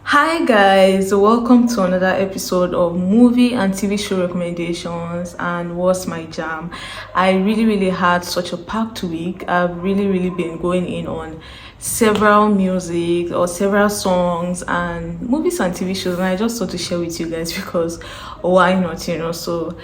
Hi guys, welcome to another episode of movie and TV show recommendations and what's my jam. I really had such a packed week. I've really been going in on several music or several songs and movies and TV shows, and I just thought to share with you guys because why not, so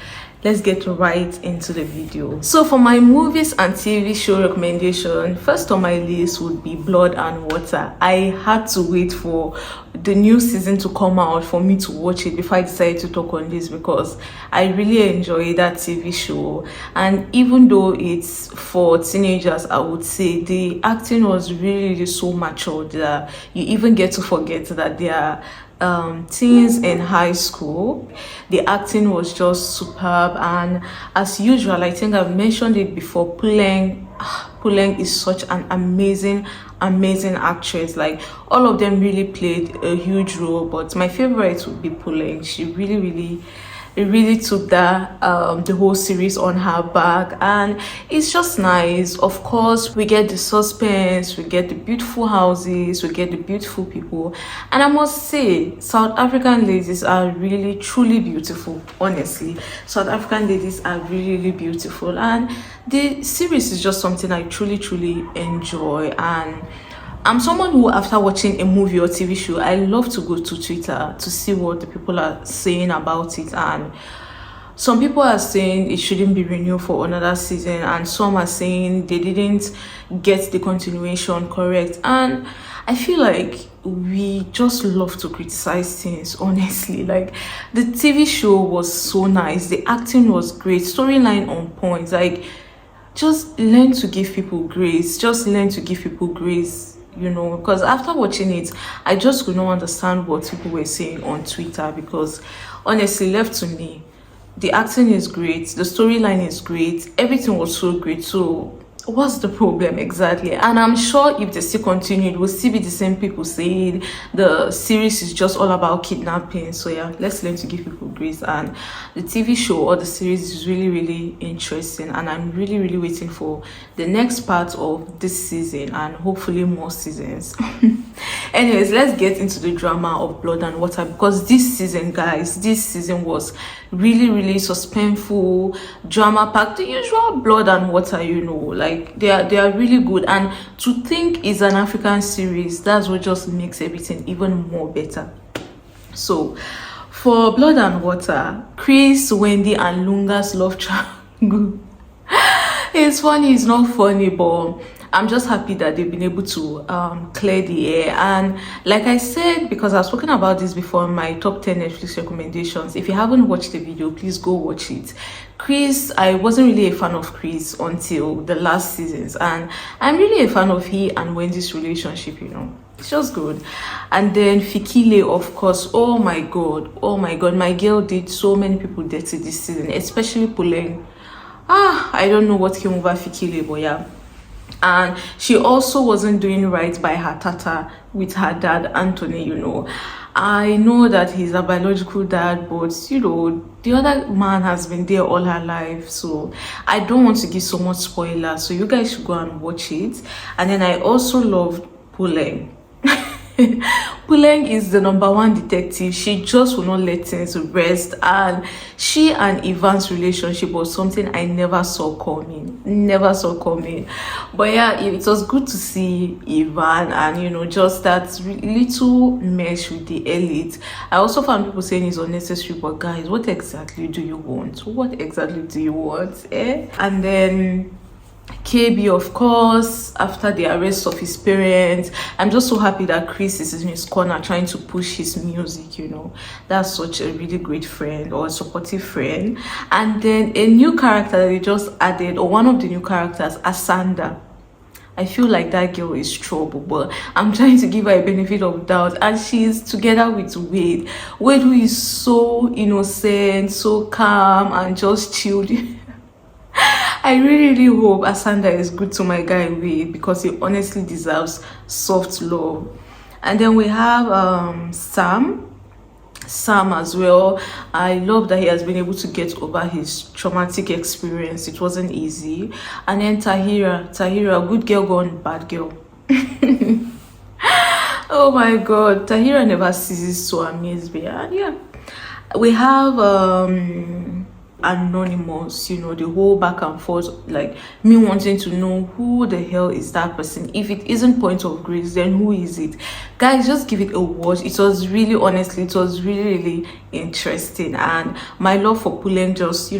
let's get right into the video. So for my movies and TV show recommendation, first on my list would be Blood and Water. I had to wait for the new season to come out for me to watch it before I decided to talk on this because I really enjoy that TV show. And even though it's for teenagers, I would say the acting was really so mature that you even get to forget that they are teens in high school. The acting was just superb, and as usual, I think I've mentioned it before, Puleng is such an amazing actress. Like, all of them really played a huge role, but my favorite would be Puleng. She really took that the whole series on her back, and it's just nice. Of course, we get the suspense, we get the beautiful houses, we get the beautiful people, and I must say South African ladies are really truly beautiful. Honestly, South African ladies are really beautiful, and the series is just something I truly enjoy. And I'm someone who, after watching a movie or TV show, I love to go to Twitter to see what the people are saying about it. And some people are saying it shouldn't be renewed for another season, and some are saying they didn't get the continuation correct. And I feel like we just love to criticize things, honestly. Like, the TV show was so nice, the acting was great, storyline on point. Like, just learn to give people grace, because after watching it, I just could not understand what people were saying on Twitter, because honestly, left to me, the acting is great, the storyline is great, everything was so great. So what's the problem exactly? And I'm sure if they still continue, it will still be the same people saying the series is just all about kidnapping. So yeah, let's learn to give people grace. And the TV show or the series is really interesting, and I'm really waiting for the next part of this season and hopefully more seasons. Anyways, let's get into the drama of Blood and Water, because this season, guys, was really suspenseful, drama packed, the usual Blood and Water, like they are really good. And to think it's an African series, that's what just makes everything even more better. So for Blood and Water, Chris, Wendy and Lunga's love triangle, it's funny, it's not funny, but I'm just happy that they've been able to clear the air. And like I said, because I've spoken about this before in my top 10 Netflix recommendations, if you haven't watched the video, please go watch it. Chris, I wasn't really a fan of Chris until the last seasons, and I'm really a fan of he and Wendy's relationship. It's just good. And then Fikile, of course, oh my god, my girl did so many people dirty this season, especially Puleng. I don't know what came over Fikile, but yeah. And she also wasn't doing right by her tata with her dad, Anthony. I know that he's a biological dad, but the other man has been there all her life, so I don't want to give so much spoiler, so you guys should go and watch it. And then I also loved Puleng. Puleng is the number 1 detective. She just will not let things rest, and she and Ivan's relationship was something I never saw coming. But yeah, it was good to see Ivan and just that little mesh with the elite. I also found people saying it's unnecessary, but guys, what exactly do you want? And then KB, of course, after the arrest of his parents, I'm just so happy that Chris is in his corner trying to push his music. That's such a really great friend, or a supportive friend. And then a new character that they just added, or one of the new characters, Asanda. I feel like that girl is trouble, but I'm trying to give her a benefit of doubt, and she's together with Wade, who is so innocent, so calm, and just chilled. I really hope Asanda is good to my guy Wade, because he honestly deserves soft love. And then we have Sam as well. I love that he has been able to get over his traumatic experience. It wasn't easy. And then Tahira, good girl gone bad girl. Oh my god, Tahira never ceases to amaze me. And yeah, we have Anonymous, the whole back and forth, like me wanting to know who the hell is that person. If it isn't Point of Grace, then who is it? Guys, just give it a watch. It was really, honestly, it was really interesting, and my love for Pulen just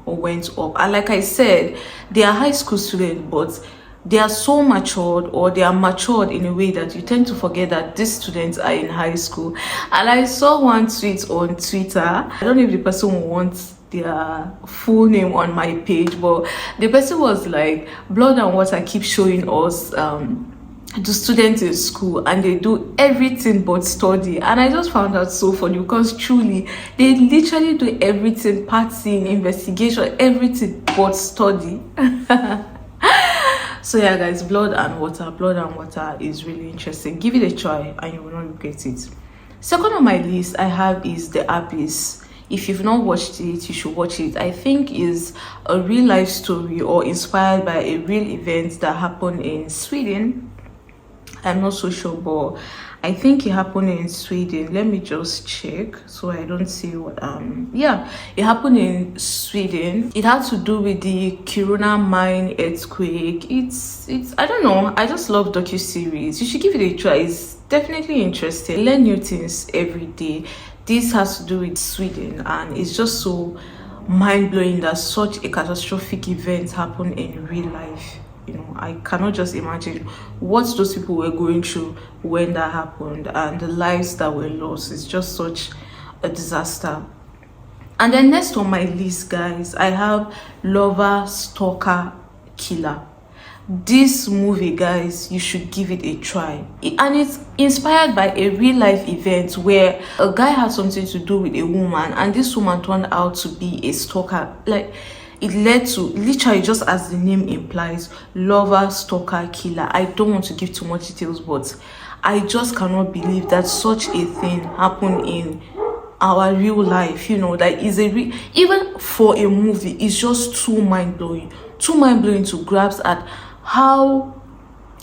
went up. And like I said, they are high school students, but they are so matured, or they are matured in a way that you tend to forget that these students are in high school. And I saw one tweet on Twitter. I don't know if the person wants their full name on my page, but the person was like, blood and water keep showing us the students in school, and they do everything but study. And I just found that so funny, because truly they literally do everything, partying, investigation, everything but study. So yeah guys, blood and water is really interesting. Give it a try and you will not regret it. Second on my list I have is The Abyss. If you've not watched it, you should watch it. I think is a real life story, or inspired by a real event that happened in Sweden. I'm not so sure, but I think it happened in Sweden. Let me just check so I don't see what yeah, it happened in Sweden. It had to do with the Kiruna mine earthquake. It's I don't know, I just love docu-series. You should give it a try. It's definitely interesting. Learn new things every day. This has to do with Sweden, and it's just so mind-blowing that such a catastrophic event happened in real life. I cannot just imagine what those people were going through when that happened, and the lives that were lost. It's just such a disaster. And then next on my list, guys, I have Lover, Stalker, Killer. This movie, guys, you should give it a try. And it's inspired by a real life event where a guy had something to do with a woman, and this woman turned out to be a stalker. Like, it led to, literally, just as the name implies, Lover, Stalker, Killer. I don't want to give too much details, but I just cannot believe that such a thing happened in our real life. That is even for a movie, it's just too mind-blowing to grasp at how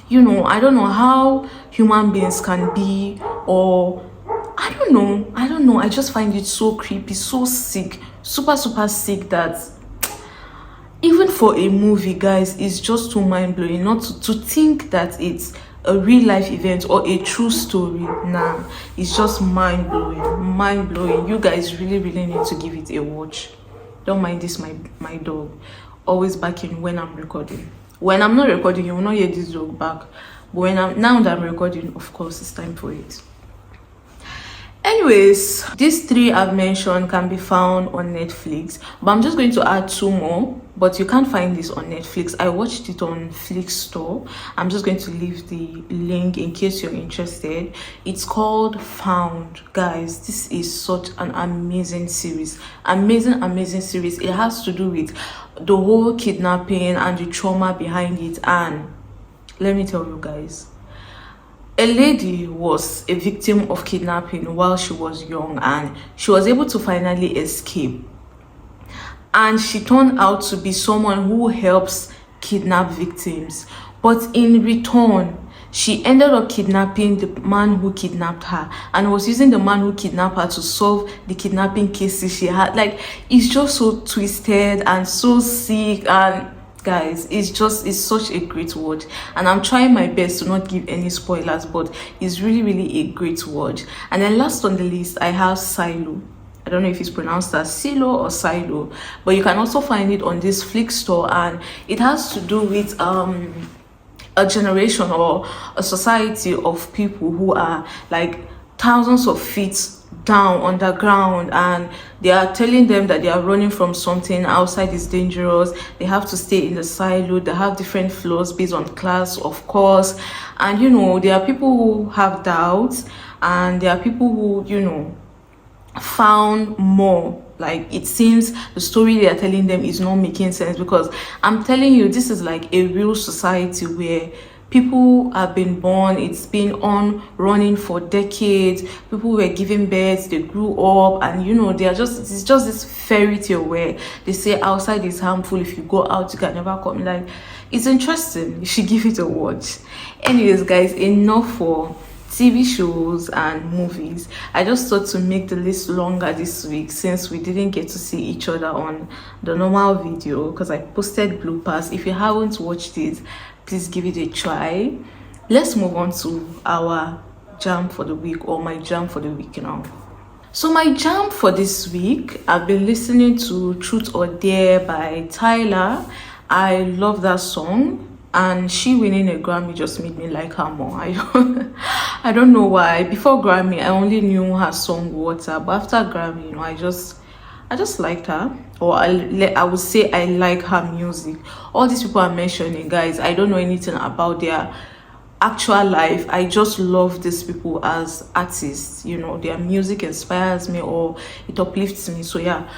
I don't know how human beings can be, or I don't know, I just find it so creepy, so sick, super sick, that even for a movie, guys, it's just too mind-blowing. Not to think that it's a real life event or a true story. Nah, it's just mind-blowing. You guys really need to give it a watch. Don't mind this, my dog always barking when I'm recording. When I'm not recording, you will not hear this dog bark, but now that I'm recording, of course, it's time for it. Anyways, these three I've mentioned can be found on Netflix, but I'm just going to add two more. But you can't find this on Netflix. I watched it on Flixstore. I'm just going to leave the link in case you're interested. It's called Found. Guys, this is such an amazing series. Amazing series. It has to do with the whole kidnapping and the trauma behind it. And let me tell you guys, a lady was a victim of kidnapping while she was young, and she was able to finally escape. And she turned out to be someone who helps kidnap victims. But in return, she ended up kidnapping the man who kidnapped her, and was using the man who kidnapped her to solve the kidnapping cases she had. Like, it's just so twisted and so sick. And guys, it's such a great watch, and I'm trying my best to not give any spoilers, but it's really a great watch. And then last on the list, I have Silo. I don't know if it's pronounced as Silo or Silo, but you can also find it on this Flixstore, and it has to do with a generation or a society of people who are like thousands of feet down underground, and they are telling them that they are running from something outside is dangerous. They have to stay in the silo. They have different floors based on class, of course. And there are people who have doubts, and there are people who found more. Like, it seems the story they are telling them is not making sense, because I'm telling you, this is like a real society where people have been born. It's been on running for decades. People were giving birth, they grew up, and it's just this fairy tale where they say outside is harmful, if you go out you can never come. Like, it's interesting. You should give it a watch. Anyways, guys, enough for TV shows and movies. I just thought to make the list longer this week since we didn't get to see each other on the normal video, because I posted bloopers. If you haven't watched it, please give it a try. Let's move on to our jam for the week, or my jam for the week now. So my jam for this week, I've been listening to Truth or Dare by Tyler. I love that song, and she winning a Grammy just made me like her more. I don't know why. Before Grammy, I only knew her song Water, but after Grammy, I just liked her, or I would say I like her music. All these people are mentioning, guys, I don't know anything about their actual life. I just love these people as artists. Their music inspires me or it uplifts me. So yeah,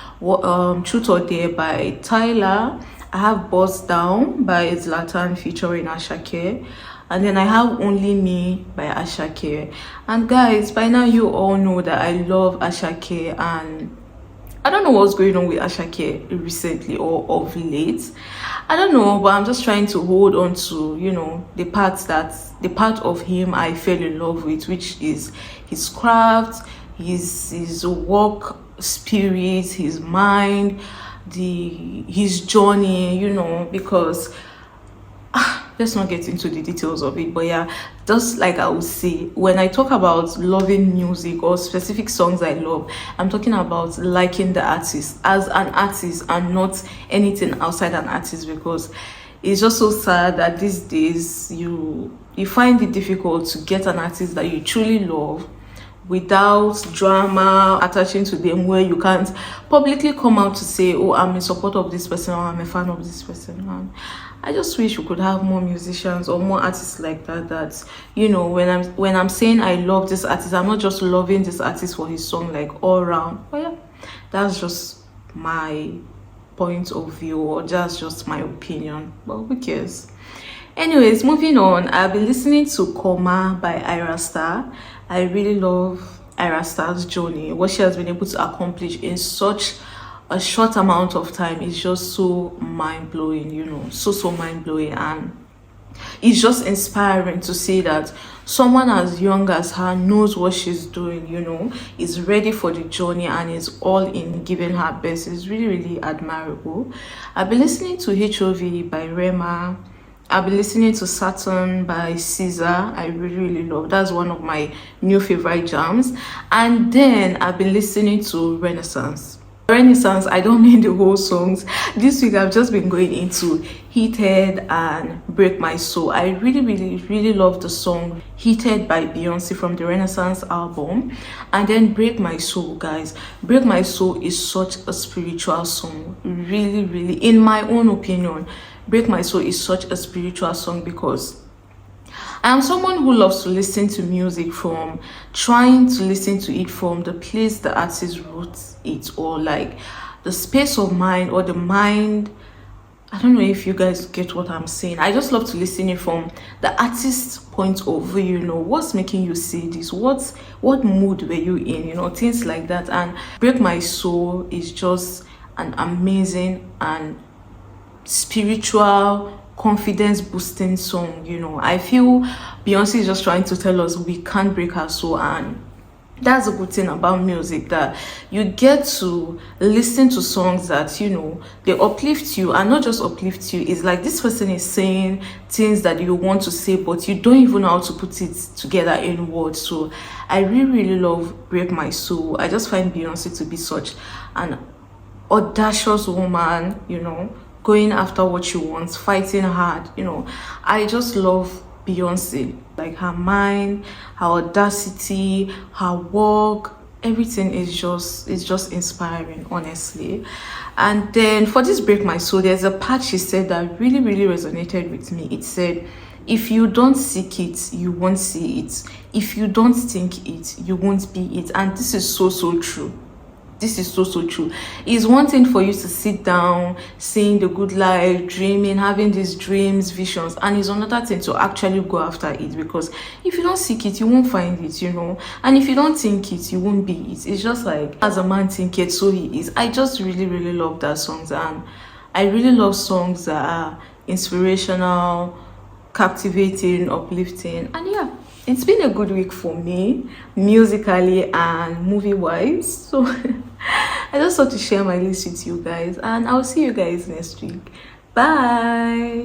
Truth or Dare by Tyler. I have Buzz Down by Zlatan featuring Ashake, and then I have Only Me by Ashake. And guys, by now you all know that I love Ashake, and I don't know what's going on with Ashake recently or of late. I don't know, but I'm just trying to hold on to, the part of him I fell in love with, which is his craft, his work spirit, his mind, his journey, because let's not get into the details of it, but yeah, just like I would say, when I talk about loving music or specific songs I love, I'm talking about liking the artist as an artist and not anything outside an artist, because it's just so sad that these days you find it difficult to get an artist that you truly love without drama attaching to them, where you can't publicly come out to say, oh, I'm in support of this person, or I'm a fan of this person. And I just wish we could have more musicians or more artists like that when I'm saying I love this artist, I'm not just loving this artist for his song, like all around. But yeah, that's just my point of view, or that's just my opinion, but who cares? Anyways, moving on, I've been listening to Coma by Ira Star. I really love Ira Star's journey. What she has been able to accomplish in such a short amount of time is just so mind-blowing, so mind-blowing. And it's just inspiring to see that someone as young as her knows what she's doing, is ready for the journey and is all in giving her best. It's really, really admirable. I've been listening to HOV by Rema. I've been listening to Saturn by Caesar. I really, really love. That's one of my new favorite jams. And then I've been listening to Renaissance. I don't mean the whole songs. This week I've just been going into Heated and Break My Soul. I really, really, really love the song Heated by Beyonce from the Renaissance album. And then Break My Soul, guys. Break My Soul is such a spiritual song. Really, really, in my own opinion, Break My Soul is such a spiritual song, because I am someone who loves to listen to music from trying to listen to it from the place the artist wrote it, or like the space of mind or the mind. I don't know if you guys get what I'm saying. I just love to listen it from the artist's point of view, what's making you say this, what mood were you in, things like that. And Break My Soul is just an amazing and spiritual, confidence boosting song. I feel Beyonce is just trying to tell us we can't break our soul, and that's a good thing about music, that you get to listen to songs that they uplift you, and not just uplift you, it's like this person is saying things that you want to say but you don't even know how to put it together in words. So I really, really love Break My Soul. I just find Beyonce to be such an audacious woman, going after what she wants, fighting hard. I just love Beyonce, like her mind, her audacity, her work, everything is just inspiring, honestly. And then for this Break My Soul, there's a part she said that really, really resonated with me. It said, if you don't seek it, you won't see it. If you don't think it, you won't be it. And this is so true. This is so true. It's one thing for you to sit down, seeing the good life, dreaming, having these dreams, visions, and it's another thing to actually go after it, because if you don't seek it, you won't find it, and if you don't think it, you won't be it. It's just like, as a man thinketh, so he is. I just really, really love that songs, and I really love songs that are inspirational, captivating, uplifting, and yeah, it's been a good week for me, musically and movie wise. So I just thought to share my list with you guys, and I'll see you guys next week. Bye.